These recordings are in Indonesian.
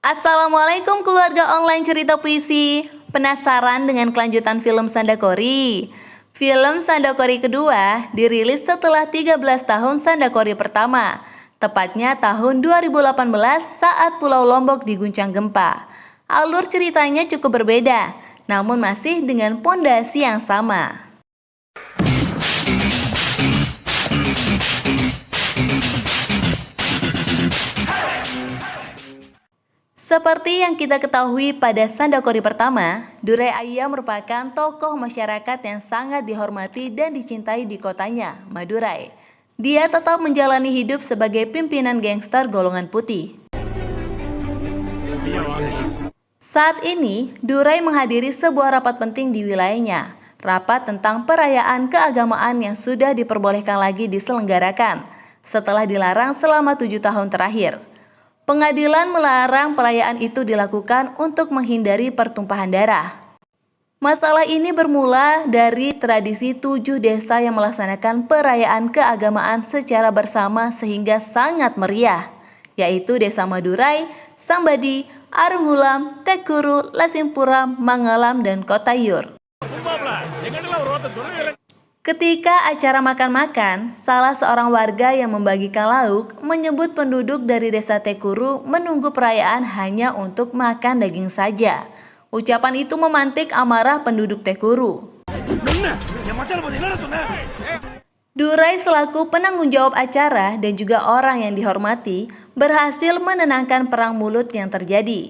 Assalamualaikum keluarga online cerita puisi. Penasaran dengan kelanjutan film Sandakori? Film Sandakori kedua dirilis setelah 13 tahun Sandakori pertama, tepatnya tahun 2018 saat Pulau Lombok diguncang gempa. Alur ceritanya cukup berbeda, namun masih dengan pondasi yang sama. Seperti yang kita ketahui pada Sandakori pertama, Durai Ayya merupakan tokoh masyarakat yang sangat dihormati dan dicintai di kotanya, Madurai. Dia tetap menjalani hidup sebagai pimpinan gangster golongan putih. Saat ini, Durai menghadiri sebuah rapat penting di wilayahnya, rapat tentang perayaan keagamaan yang sudah diperbolehkan lagi diselenggarakan, setelah dilarang selama 7 tahun terakhir. Pengadilan melarang perayaan itu dilakukan untuk menghindari pertumpahan darah. Masalah ini bermula dari tradisi 7 desa yang melaksanakan perayaan keagamaan secara bersama sehingga sangat meriah, yaitu Desa Madurai, Sambadi, Arunghulam, Tekuru, Lasimpura, Mangalam, dan Kotayur. Ketika acara makan-makan, salah seorang warga yang membagikan lauk menyebut penduduk dari desa Tekuru menunggu perayaan hanya untuk makan daging saja. Ucapan itu memantik amarah penduduk Tekuru. Durai selaku penanggung jawab acara dan juga orang yang dihormati berhasil menenangkan perang mulut yang terjadi.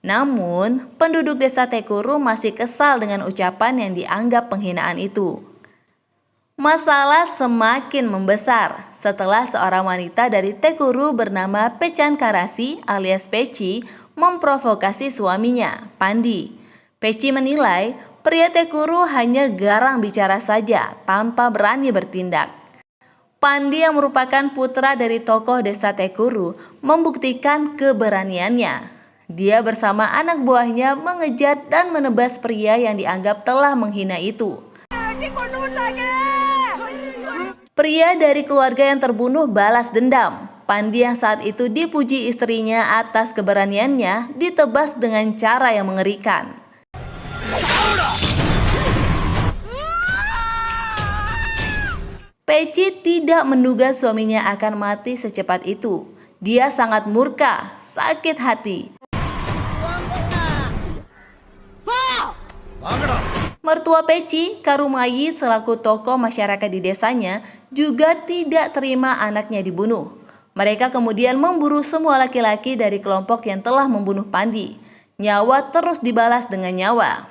Namun, penduduk desa Tekuru masih kesal dengan ucapan yang dianggap penghinaan itu. Masalah semakin membesar setelah seorang wanita dari Tekuru bernama Pecan Karasi alias Peci memprovokasi suaminya, Pandi. Peci menilai pria Tekuru hanya garang bicara saja tanpa berani bertindak. Pandi yang merupakan putra dari tokoh desa Tekuru membuktikan keberaniannya. Dia bersama anak buahnya mengejar dan menebas pria yang dianggap telah menghina itu. Pria dari keluarga yang terbunuh balas dendam. Pandi yang saat itu dipuji istrinya atas keberaniannya ditebas dengan cara yang mengerikan. Peci tidak menduga suaminya akan mati secepat itu. Dia sangat murka, sakit hati. Mertua Peci, Karumayi selaku tokoh masyarakat di desanya juga tidak terima anaknya dibunuh. Mereka kemudian memburu semua laki-laki dari kelompok yang telah membunuh Pandi. Nyawa terus dibalas dengan nyawa.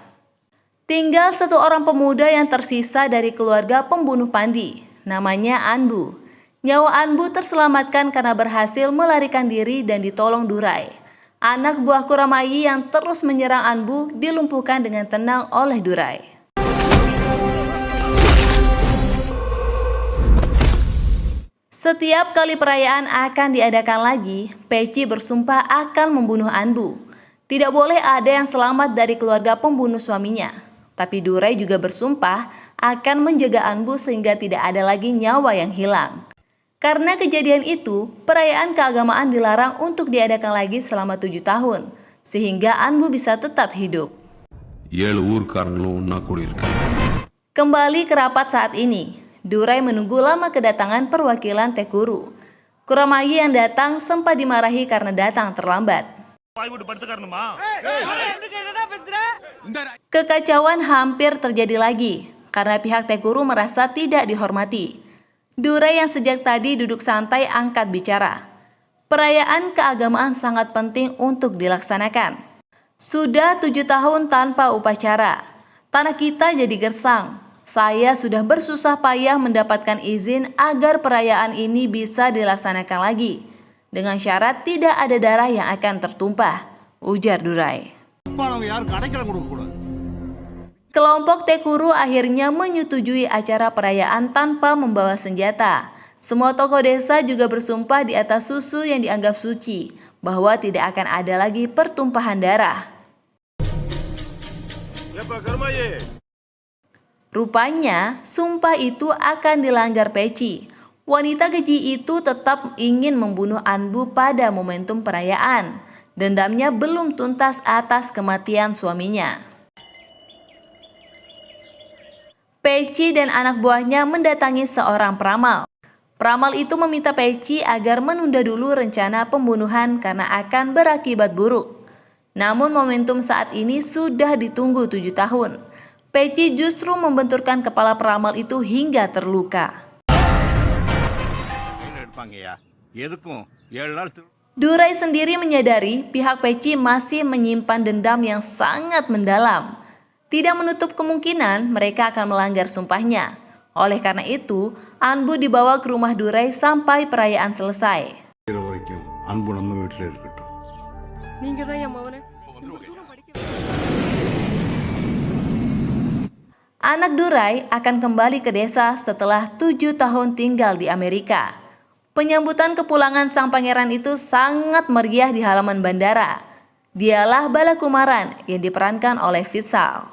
Tinggal satu orang pemuda yang tersisa dari keluarga pembunuh Pandi, namanya Anbu. Nyawa Anbu terselamatkan karena berhasil melarikan diri dan ditolong Durai. Anak buah Kuramayi yang terus menyerang Anbu dilumpuhkan dengan tenang oleh Durai. Setiap kali perayaan akan diadakan lagi, Peci bersumpah akan membunuh Anbu. Tidak boleh ada yang selamat dari keluarga pembunuh suaminya. Tapi Durai juga bersumpah akan menjaga Anbu sehingga tidak ada lagi nyawa yang hilang. Karena kejadian itu, perayaan keagamaan dilarang untuk diadakan lagi selama 7 tahun, sehingga Anbu bisa tetap hidup. Kembali ke rapat saat ini, Durai menunggu lama kedatangan perwakilan Tekuru. Kuramayi yang datang sempat dimarahi karena datang terlambat. Kekacauan hampir terjadi lagi, karena pihak Tekuru merasa tidak dihormati. Durai yang sejak tadi duduk santai angkat bicara. Perayaan keagamaan sangat penting untuk dilaksanakan. Sudah 7 tahun tanpa upacara. Tanah kita jadi gersang. Saya sudah bersusah payah mendapatkan izin agar perayaan ini bisa dilaksanakan lagi. Dengan syarat tidak ada darah yang akan tertumpah, ujar Durai. Kelompok Tekuru akhirnya menyetujui acara perayaan tanpa membawa senjata. Semua tokoh desa juga bersumpah di atas susu yang dianggap suci, bahwa tidak akan ada lagi pertumpahan darah. Rupanya, sumpah itu akan dilanggar Peci. Wanita keji itu tetap ingin membunuh Anbu pada momentum perayaan. Dendamnya belum tuntas atas kematian suaminya. Peci dan anak buahnya mendatangi seorang peramal. Peramal itu meminta Peci agar menunda dulu rencana pembunuhan karena akan berakibat buruk. Namun momentum saat ini sudah ditunggu 7 tahun. Peci justru membenturkan kepala peramal itu hingga terluka. Durai sendiri menyadari pihak Peci masih menyimpan dendam yang sangat mendalam. Tidak menutup kemungkinan mereka akan melanggar sumpahnya. Oleh karena itu, Anbu dibawa ke rumah Durai sampai perayaan selesai. Anak Durai akan kembali ke desa setelah 7 tahun tinggal di Amerika. Penyambutan kepulangan sang pangeran itu sangat meriah di halaman bandara. Dialah Balakumaran yang diperankan oleh Vishal.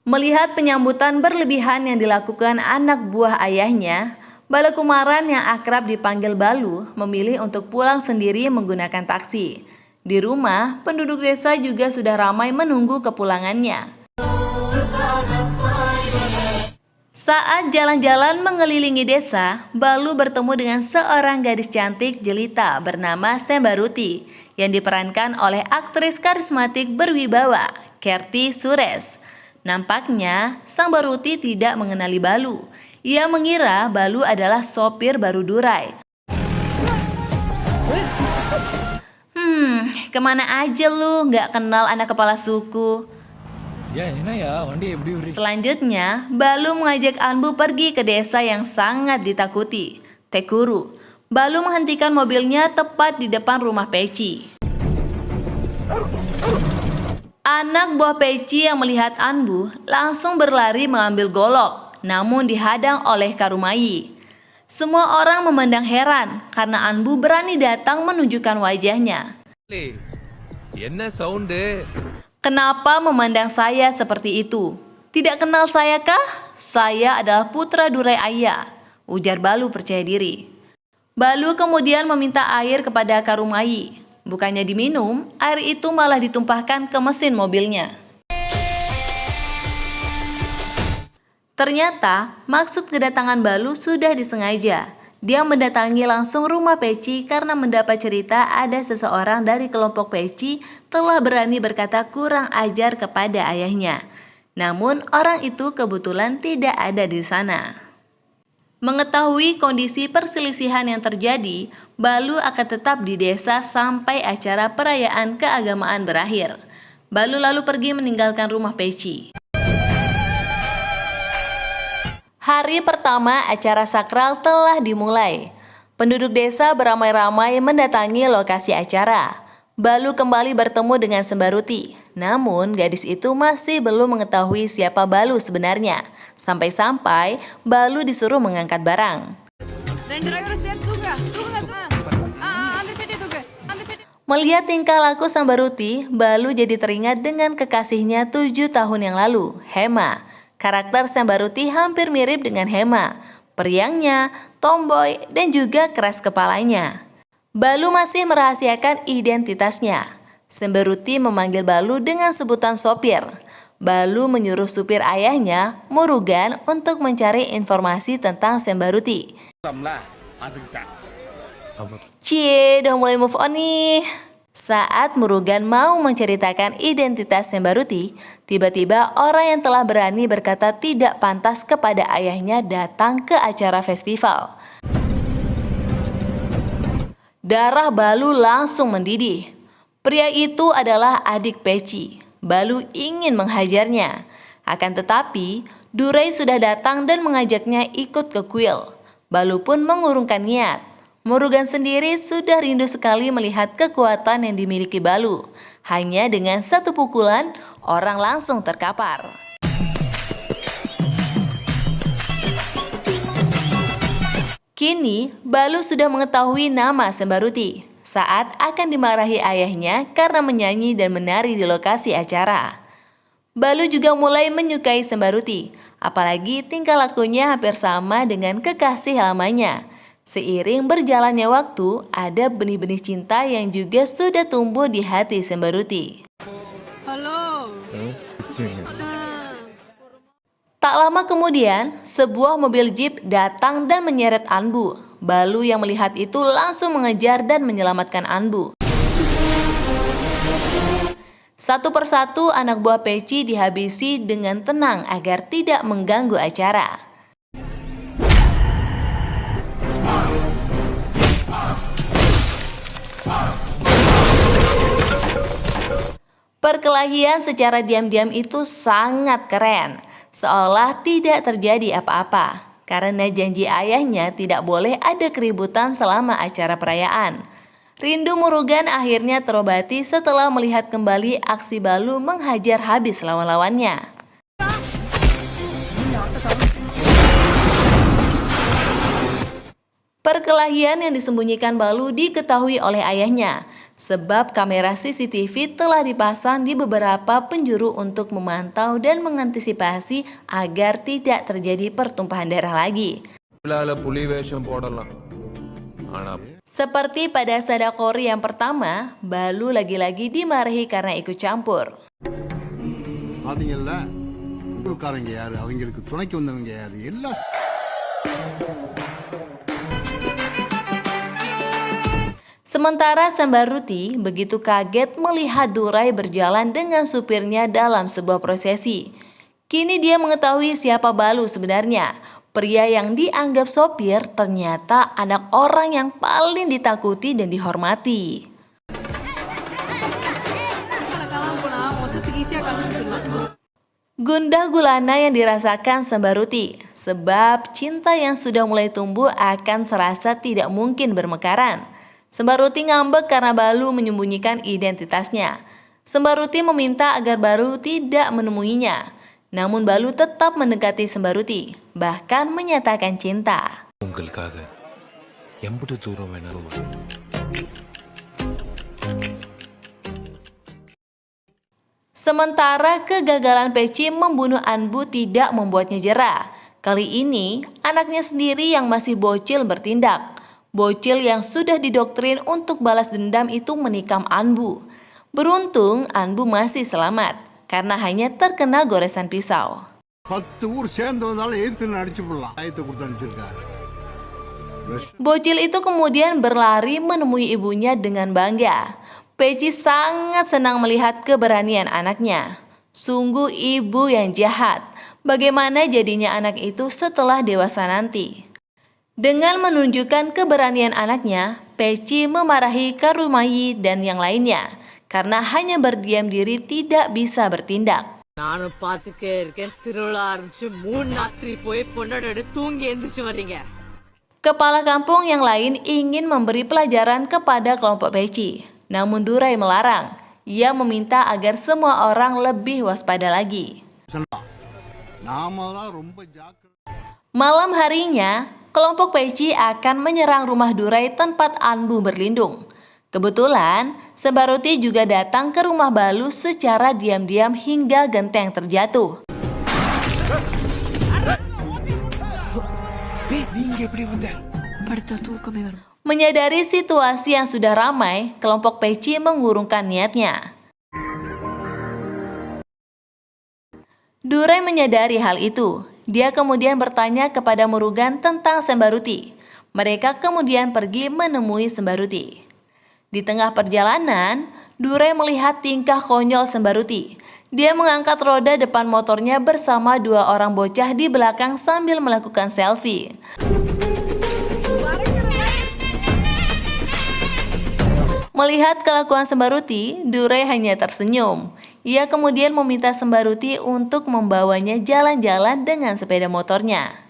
Melihat penyambutan berlebihan yang dilakukan anak buah ayahnya, Balakumaran yang akrab dipanggil Balu memilih untuk pulang sendiri menggunakan taksi. Di rumah, penduduk desa juga sudah ramai menunggu kepulangannya. Saat jalan-jalan mengelilingi desa, Balu bertemu dengan seorang gadis cantik jelita bernama Sembaruti yang diperankan oleh aktris karismatik berwibawa, Kerti Suresh. Nampaknya, Sembaruti tidak mengenali Balu. Ia mengira Balu adalah sopir baru Durai. Kemana aja lu, nggak kenal anak kepala suku? Selanjutnya, Balu mengajak Anbu pergi ke desa yang sangat ditakuti, Tekuru. Balu menghentikan mobilnya tepat di depan rumah Peci. Anak buah Peci yang melihat Anbu langsung berlari mengambil golok, namun dihadang oleh Karumayi. Semua orang memandang heran karena Anbu berani datang menunjukkan wajahnya. Kenapa memandang saya seperti itu? Tidak kenal saya kah? Saya adalah putra Durai Ayah, ujar Balu percaya diri. Balu kemudian meminta air kepada Karumayi. Bukannya diminum, air itu malah ditumpahkan ke mesin mobilnya. Ternyata maksud kedatangan Balu sudah disengaja. Dia mendatangi langsung rumah Peci karena mendapat cerita ada seseorang dari kelompok Peci telah berani berkata kurang ajar kepada ayahnya. Namun orang itu kebetulan tidak ada di sana. Mengetahui kondisi perselisihan yang terjadi, Balu akan tetap di desa sampai acara perayaan keagamaan berakhir. Balu lalu pergi meninggalkan rumah Peci. Hari pertama acara sakral telah dimulai. Penduduk desa beramai-ramai mendatangi lokasi acara. Balu kembali bertemu dengan Sembaruti. Namun gadis itu masih belum mengetahui siapa Balu sebenarnya. Sampai-sampai Balu disuruh mengangkat barang. Melihat tingkah laku Sembaruti, Balu jadi teringat dengan kekasihnya 7 tahun yang lalu, Hema. Karakter Sembaruti hampir mirip dengan Hema, periangnya, tomboy, dan juga keras kepalanya. Balu masih merahasiakan identitasnya. Sembaruti memanggil Balu dengan sebutan sopir. Balu menyuruh supir ayahnya, Murugan, untuk mencari informasi tentang Sembaruti. Cie, udah mulai move on nih. Saat Murugan mau menceritakan identitas Sembaruti, tiba-tiba orang yang telah berani berkata tidak pantas kepada ayahnya datang ke acara festival. Darah Balu langsung mendidih. Pria itu adalah adik Peci. Balu ingin menghajarnya. Akan tetapi, Durai sudah datang dan mengajaknya ikut ke kuil. Balu pun mengurungkan niat. Murugan sendiri sudah rindu sekali melihat kekuatan yang dimiliki Balu. Hanya dengan satu pukulan, orang langsung terkapar. Kini, Balu sudah mengetahui nama Sembaruti saat akan dimarahi ayahnya karena menyanyi dan menari di lokasi acara. Balu juga mulai menyukai Sembaruti, apalagi tingkah lakunya hampir sama dengan kekasih lamanya. Seiring berjalannya waktu, ada benih-benih cinta yang juga sudah tumbuh di hati Sembaruti. Halo. Tak lama kemudian, sebuah mobil jeep datang dan menyeret Anbu. Balu yang melihat itu langsung mengejar dan menyelamatkan Anbu. Satu persatu anak buah Peci dihabisi dengan tenang agar tidak mengganggu acara. Perkelahian secara diam-diam itu sangat keren, seolah tidak terjadi apa-apa. Karena janji ayahnya tidak boleh ada keributan selama acara perayaan. Rindu Murugan akhirnya terobati setelah melihat kembali aksi Balu menghajar habis lawan-lawannya. Perkelahian yang disembunyikan Balu diketahui oleh ayahnya, sebab kamera CCTV telah dipasang di beberapa penjuru untuk memantau dan mengantisipasi agar tidak terjadi pertumpahan darah lagi. Seperti pada Sadakori yang pertama, Balu lagi-lagi dimarahi karena ikut campur. Sementara Sembaruti begitu kaget melihat Durai berjalan dengan supirnya dalam sebuah prosesi. Kini dia mengetahui siapa Balu sebenarnya. Pria yang dianggap sopir ternyata anak orang yang paling ditakuti dan dihormati. Gundah gulana yang dirasakan Sembaruti, sebab cinta yang sudah mulai tumbuh akan serasa tidak mungkin bermekaran. Sembaruti ngambek karena Balu menyembunyikan identitasnya. Sembaruti meminta agar Balu tidak menemuinya. Namun Balu tetap mendekati Sembaruti, bahkan menyatakan cinta. Sementara kegagalan Peci membunuh Anbu tidak membuatnya jera. Kali ini anaknya sendiri yang masih bocil bertindak. Bocil yang sudah didoktrin untuk balas dendam itu menikam Anbu. Beruntung Anbu masih selamat karena hanya terkena goresan pisau. Bocil itu kemudian berlari menemui ibunya dengan bangga. Peci sangat senang melihat keberanian anaknya. Sungguh ibu yang jahat. Bagaimana jadinya anak itu setelah dewasa nanti? Dengan menunjukkan keberanian anaknya, Peci memarahi Karumayi dan yang lainnya karena hanya berdiam diri tidak bisa bertindak. Kepala kampung yang lain ingin memberi pelajaran kepada kelompok Peci, namun Durai melarang. Ia meminta agar semua orang lebih waspada lagi. Malam harinya, kelompok Peci akan menyerang rumah Durai tempat Anbu berlindung. Kebetulan, Sembaruti juga datang ke rumah Balu secara diam-diam hingga genteng terjatuh. Menyadari situasi yang sudah ramai, kelompok Peci mengurungkan niatnya. Durai menyadari hal itu. Dia kemudian bertanya kepada Murugan tentang Sembaruti. Mereka kemudian pergi menemui Sembaruti. Di tengah perjalanan, Durai melihat tingkah konyol Sembaruti. Dia mengangkat roda depan motornya bersama dua orang bocah di belakang sambil melakukan selfie. Melihat kelakuan Sembaruti, Durai hanya tersenyum. Ia kemudian meminta Sembaruti untuk membawanya jalan-jalan dengan sepeda motornya.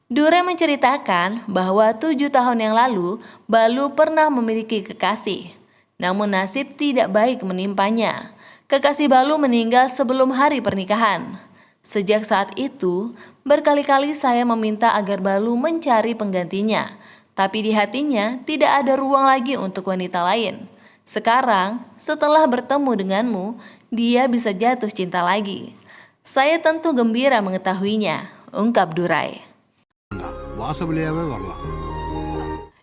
Durai menceritakan bahwa 7 tahun yang lalu, Balu pernah memiliki kekasih. Namun nasib tidak baik menimpanya. Kekasih Balu meninggal sebelum hari pernikahan. Sejak saat itu, berkali-kali saya meminta agar Balu mencari penggantinya. Tapi di hatinya tidak ada ruang lagi untuk wanita lain. Sekarang, setelah bertemu denganmu, dia bisa jatuh cinta lagi. Saya tentu gembira mengetahuinya, ungkap Durai.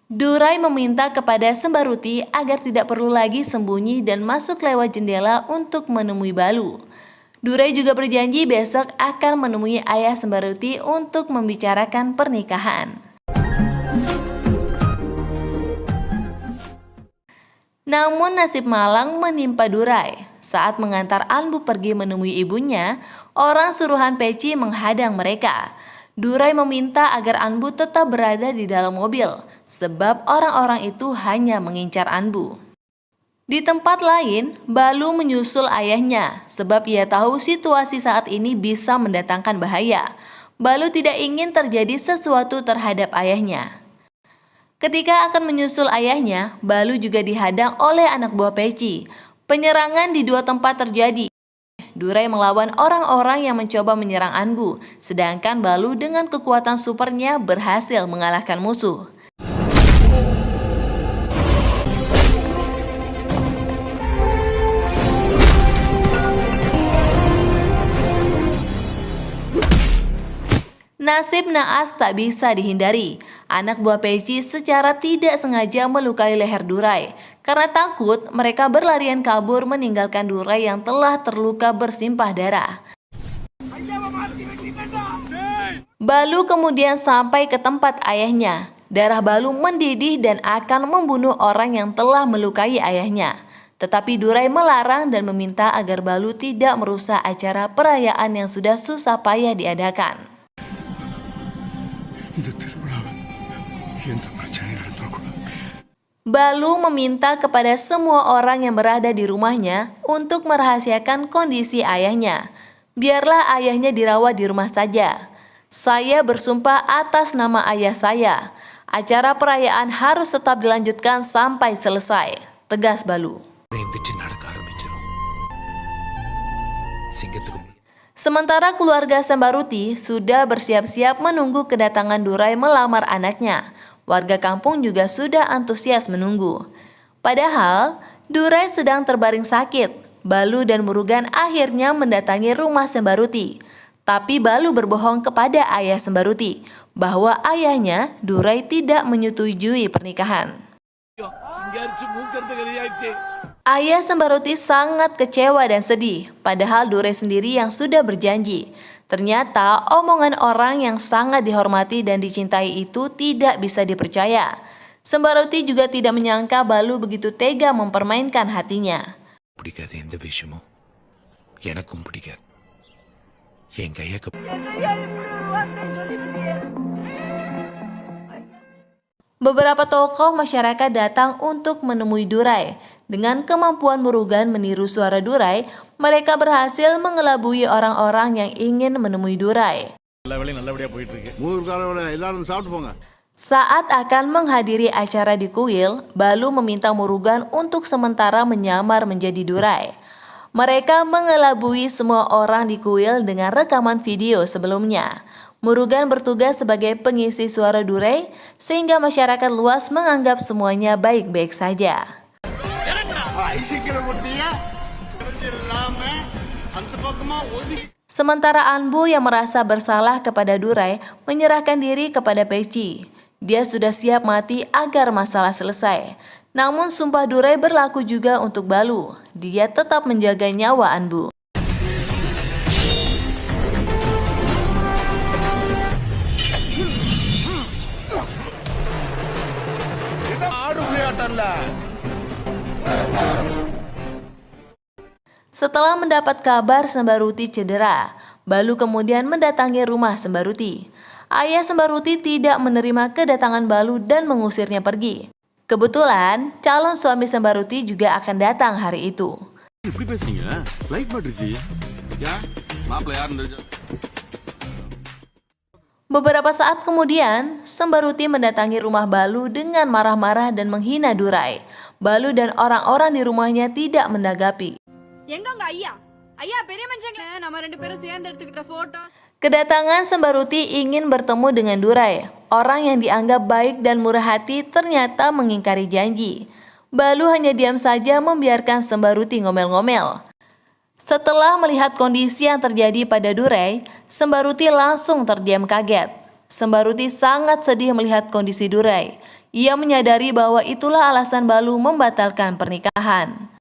Durai meminta kepada Sembaruti agar tidak perlu lagi sembunyi dan masuk lewat jendela untuk menemui Balu. Durai juga berjanji besok akan menemui ayah Sembaruti untuk membicarakan pernikahan. Namun nasib malang menimpa Durai. Saat mengantar Anbu pergi menemui ibunya, orang suruhan Peci menghadang mereka. Durai meminta agar Anbu tetap berada di dalam mobil, sebab orang-orang itu hanya mengincar Anbu. Di tempat lain, Balu menyusul ayahnya, sebab ia tahu situasi saat ini bisa mendatangkan bahaya. Balu tidak ingin terjadi sesuatu terhadap ayahnya. Ketika akan menyusul ayahnya, Balu juga dihadang oleh anak buah Peci. Penyerangan di dua tempat terjadi. Durai melawan orang-orang yang mencoba menyerang Anbu, sedangkan Balu dengan kekuatan supernya berhasil mengalahkan musuh. Nasib naas tak bisa dihindari. Anak buah Peci secara tidak sengaja melukai leher Durai. Karena takut, mereka berlarian kabur meninggalkan Durai yang telah terluka bersimpah darah. Balu kemudian sampai ke tempat ayahnya. Darah Balu mendidih dan akan membunuh orang yang telah melukai ayahnya. Tetapi Durai melarang dan meminta agar Balu tidak merusak acara perayaan yang sudah susah payah diadakan. Balu meminta kepada semua orang yang berada di rumahnya untuk merahasiakan kondisi ayahnya. Biarlah ayahnya dirawat di rumah saja. Saya bersumpah atas nama ayah saya. Acara perayaan harus tetap dilanjutkan sampai selesai, tegas Balu. Sementara keluarga Sembaruti sudah bersiap-siap menunggu kedatangan Durai melamar anaknya. Warga kampung juga sudah antusias menunggu. Padahal, Durai sedang terbaring sakit. Balu dan Murugan akhirnya mendatangi rumah Sembaruti. Tapi Balu berbohong kepada ayah Sembaruti bahwa ayahnya, Durai, tidak menyetujui pernikahan. Ayah Sembaruti sangat kecewa dan sedih, padahal Durai sendiri yang sudah berjanji. Ternyata omongan orang yang sangat dihormati dan dicintai itu tidak bisa dipercaya. Sembaruti juga tidak menyangka Balu begitu tega mempermainkan hatinya. Beberapa tokoh masyarakat datang untuk menemui Durai. Dengan kemampuan Murugan meniru suara Durai, mereka berhasil mengelabui orang-orang yang ingin menemui Durai. Saat akan menghadiri acara di kuil, Balu meminta Murugan untuk sementara menyamar menjadi Durai. Mereka mengelabui semua orang di kuil dengan rekaman video sebelumnya. Murugan bertugas sebagai pengisi suara Durai, sehingga masyarakat luas menganggap semuanya baik-baik saja. Sementara Anbu yang merasa bersalah kepada Durai menyerahkan diri kepada Peci. Dia sudah siap mati agar masalah selesai. Namun sumpah Durai berlaku juga untuk Balu. Dia tetap menjaga nyawa Anbu. Setelah mendapat kabar Sembaruti cedera, Balu kemudian mendatangi rumah Sembaruti. Ayah Sembaruti tidak menerima kedatangan Balu dan mengusirnya pergi. Kebetulan, calon suami Sembaruti juga akan datang hari itu. Beberapa saat kemudian, Sembaruti mendatangi rumah Balu dengan marah-marah dan menghina Durai. Balu dan orang-orang di rumahnya tidak menanggapi. Kedatangan Sembaruti ingin bertemu dengan Durai. Orang yang dianggap baik dan murah hati ternyata mengingkari janji. Balu hanya diam saja membiarkan Sembaruti ngomel-ngomel. Setelah melihat kondisi yang terjadi pada Durai, Sembaruti langsung terdiam kaget. Sembaruti sangat sedih melihat kondisi Durai. Ia menyadari bahwa itulah alasan Balu membatalkan pernikahan.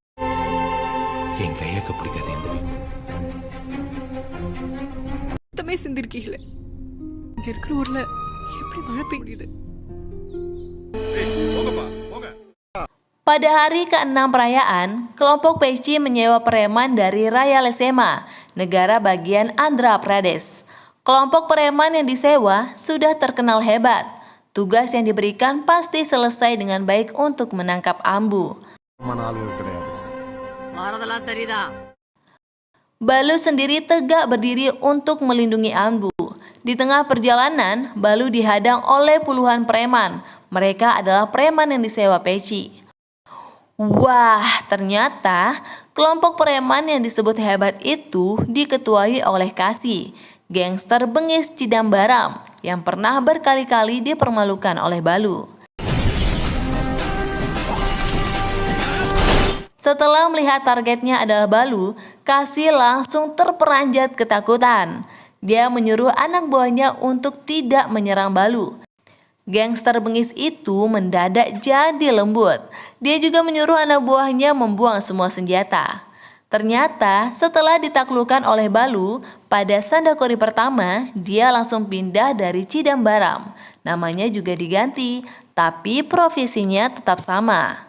Pada hari ke-6 perayaan, kelompok Peci menyewa preman dari Rayalaseema, negara bagian Andhra Pradesh. Kelompok preman yang disewa sudah terkenal hebat. Tugas yang diberikan pasti selesai dengan baik untuk menangkap Ambu. Balu sendiri tegak berdiri untuk melindungi Ambu. Di tengah perjalanan, Balu dihadang oleh puluhan preman. Mereka adalah preman yang disewa Peci. Wah, ternyata kelompok preman yang disebut hebat itu diketuai oleh Kasi, gangster bengis Chidambaram yang pernah berkali-kali dipermalukan oleh Balu. Setelah melihat targetnya adalah Balu, Kasi langsung terperanjat ketakutan. Dia menyuruh anak buahnya untuk tidak menyerang Balu. Gangster bengis itu mendadak jadi lembut. Dia juga menyuruh anak buahnya membuang semua senjata. Ternyata setelah ditaklukkan oleh Balu, pada Sandakori pertama, dia langsung pindah dari Chidambaram. Namanya juga diganti, tapi profesinya tetap sama.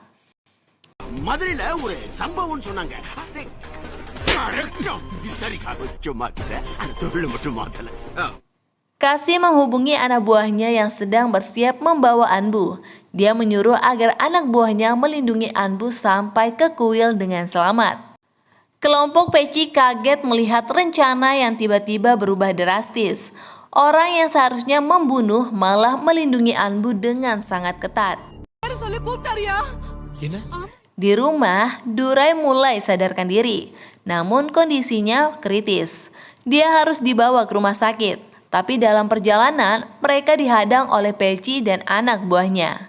Kasi menghubungi anak buahnya yang sedang bersiap membawa Anbu. Dia menyuruh agar anak buahnya melindungi Anbu sampai ke kuil dengan selamat. Kelompok Peci kaget melihat rencana yang tiba-tiba berubah drastis. Orang yang seharusnya membunuh malah melindungi Anbu dengan sangat ketat. Di rumah, Durai mulai sadarkan diri, namun kondisinya kritis. Dia harus dibawa ke rumah sakit. Tapi dalam perjalanan, mereka dihadang oleh Peci dan anak buahnya.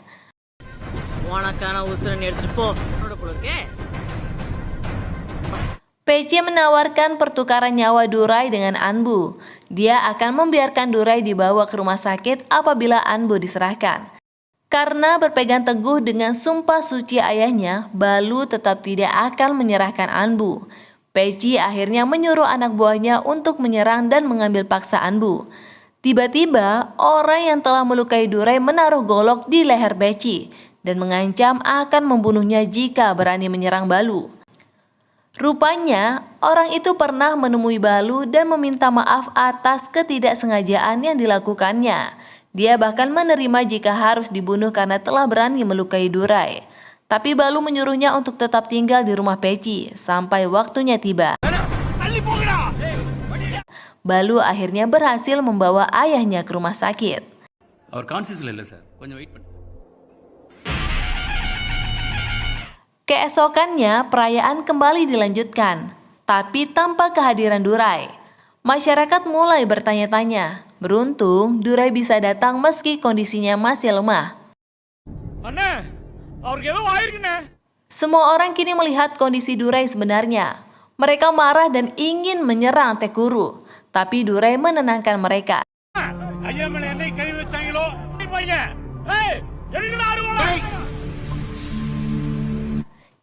Peci menawarkan pertukaran nyawa Durai dengan Anbu. Dia akan membiarkan Durai dibawa ke rumah sakit apabila Anbu diserahkan. Karena berpegang teguh dengan sumpah suci ayahnya, Balu tetap tidak akan menyerahkan Anbu. Peci akhirnya menyuruh anak buahnya untuk menyerang dan mengambil paksa Anbu. Tiba-tiba, orang yang telah melukai Durai menaruh golok di leher Peci dan mengancam akan membunuhnya jika berani menyerang Balu. Rupanya, orang itu pernah menemui Balu dan meminta maaf atas ketidaksengajaan yang dilakukannya. Dia bahkan menerima jika harus dibunuh karena telah berani melukai Durai. Tapi Balu menyuruhnya untuk tetap tinggal di rumah Peci sampai waktunya tiba. Balu akhirnya berhasil membawa ayahnya ke rumah sakit. Keesokannya perayaan kembali dilanjutkan, tapi tanpa kehadiran Durai. Masyarakat mulai bertanya-tanya. Beruntung Durai bisa datang meski kondisinya masih lemah. Semua orang kini melihat kondisi Durai sebenarnya. Mereka marah dan ingin menyerang Tekuru, tapi Durai menenangkan mereka.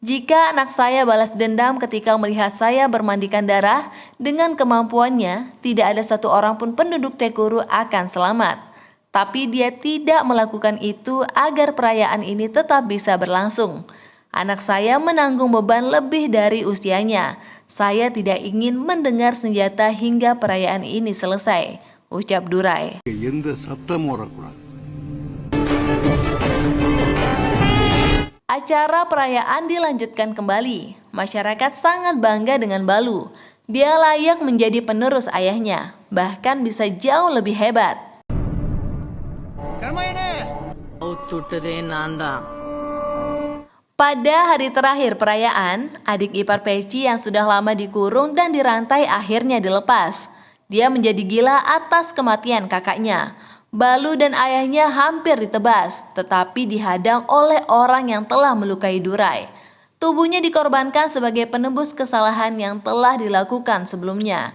Jika anak saya balas dendam ketika melihat saya bermandikan darah, dengan kemampuannya, tidak ada satu orang pun penduduk Tekuru akan selamat. Tapi dia tidak melakukan itu agar perayaan ini tetap bisa berlangsung. Anak saya menanggung beban lebih dari usianya. Saya tidak ingin mendengar senjata hingga perayaan ini selesai, ucap Durai. Acara perayaan dilanjutkan kembali. Masyarakat sangat bangga dengan Balu. Dia layak menjadi penerus ayahnya, bahkan bisa jauh lebih hebat. Pada hari terakhir perayaan, adik ipar Peci yang sudah lama dikurung dan dirantai akhirnya dilepas. Dia menjadi gila atas kematian kakaknya. Balu dan ayahnya hampir ditebas, tetapi dihadang oleh orang yang telah melukai Durai. Tubuhnya dikorbankan sebagai penebus kesalahan yang telah dilakukan sebelumnya.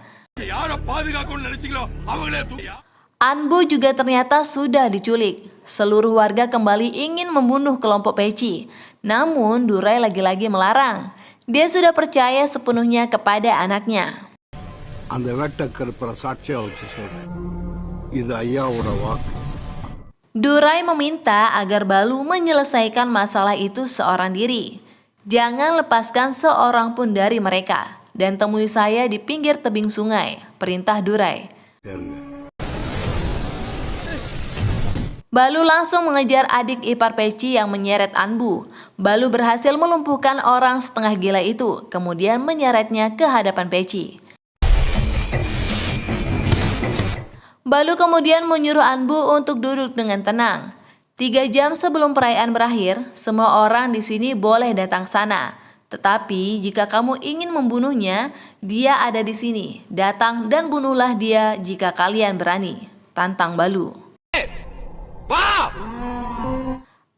Anbu juga ternyata sudah diculik. Seluruh warga kembali ingin membunuh kelompok Peci. Namun Durai lagi-lagi melarang. Dia sudah percaya sepenuhnya kepada anaknya. Durai meminta agar Balu menyelesaikan masalah itu seorang diri. Jangan lepaskan seorang pun dari mereka. Dan temui saya di pinggir tebing sungai, perintah Durai. Balu langsung mengejar adik ipar Peci yang menyeret Anbu. Balu berhasil melumpuhkan orang setengah gila itu, kemudian menyeretnya ke hadapan Peci. Balu kemudian menyuruh Anbu untuk duduk dengan tenang. 3 jam sebelum perayaan berakhir, semua orang di sini boleh datang sana. Tetapi jika kamu ingin membunuhnya, dia ada di sini. Datang dan bunuhlah dia jika kalian berani, tantang Balu.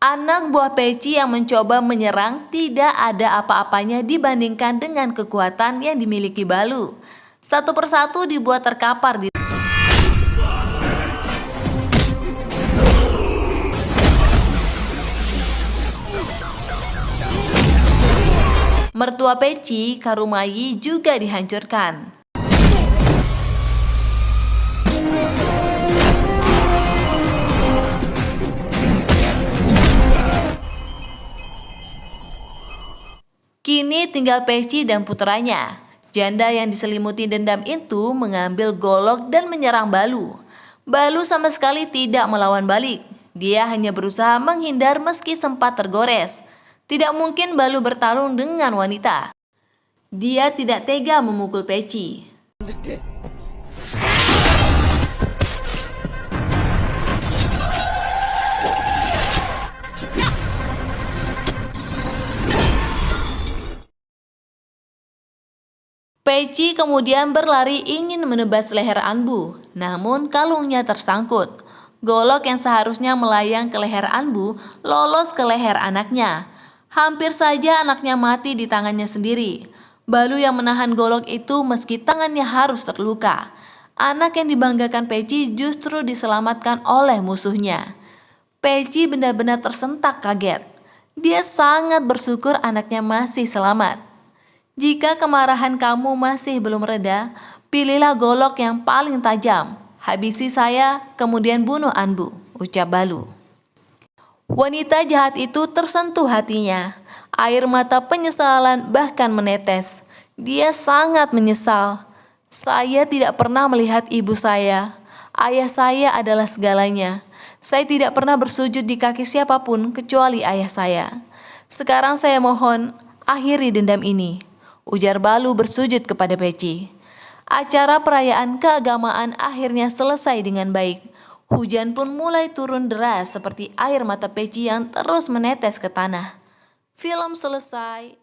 Anak buah Peci yang mencoba menyerang tidak ada apa-apanya dibandingkan dengan kekuatan yang dimiliki Balu. Satu persatu dibuat terkapar di mertua Peci, Karumayi, juga dihancurkan. Kini tinggal Peci dan putranya. Janda yang diselimuti dendam itu mengambil golok dan menyerang Balu. Balu sama sekali tidak melawan balik. Dia hanya berusaha menghindar meski sempat tergores. Tidak mungkin Balu bertarung dengan wanita. Dia tidak tega memukul Peci. Peci kemudian berlari ingin menebas leher Anbu, namun kalungnya tersangkut. Golok yang seharusnya melayang ke leher Anbu lolos ke leher anaknya. Hampir saja anaknya mati di tangannya sendiri. Balu yang menahan golok itu meski tangannya harus terluka. Anak yang dibanggakan Peci justru diselamatkan oleh musuhnya. Peci benar-benar tersentak kaget. Dia sangat bersyukur anaknya masih selamat. Jika kemarahan kamu masih belum reda, pilihlah golok yang paling tajam. Habisi saya, kemudian bunuh Anbu, ucap Balu. Wanita jahat itu tersentuh hatinya. Air mata penyesalan bahkan menetes. Dia sangat menyesal. Saya tidak pernah melihat ibu saya. Ayah saya adalah segalanya. Saya tidak pernah bersujud di kaki siapapun kecuali ayah saya. Sekarang saya mohon, akhiri dendam ini, ujar Balu bersujud kepada Peci. Acara perayaan keagamaan akhirnya selesai dengan baik. Hujan pun mulai turun deras seperti air mata Peci yang terus menetes ke tanah. Film selesai.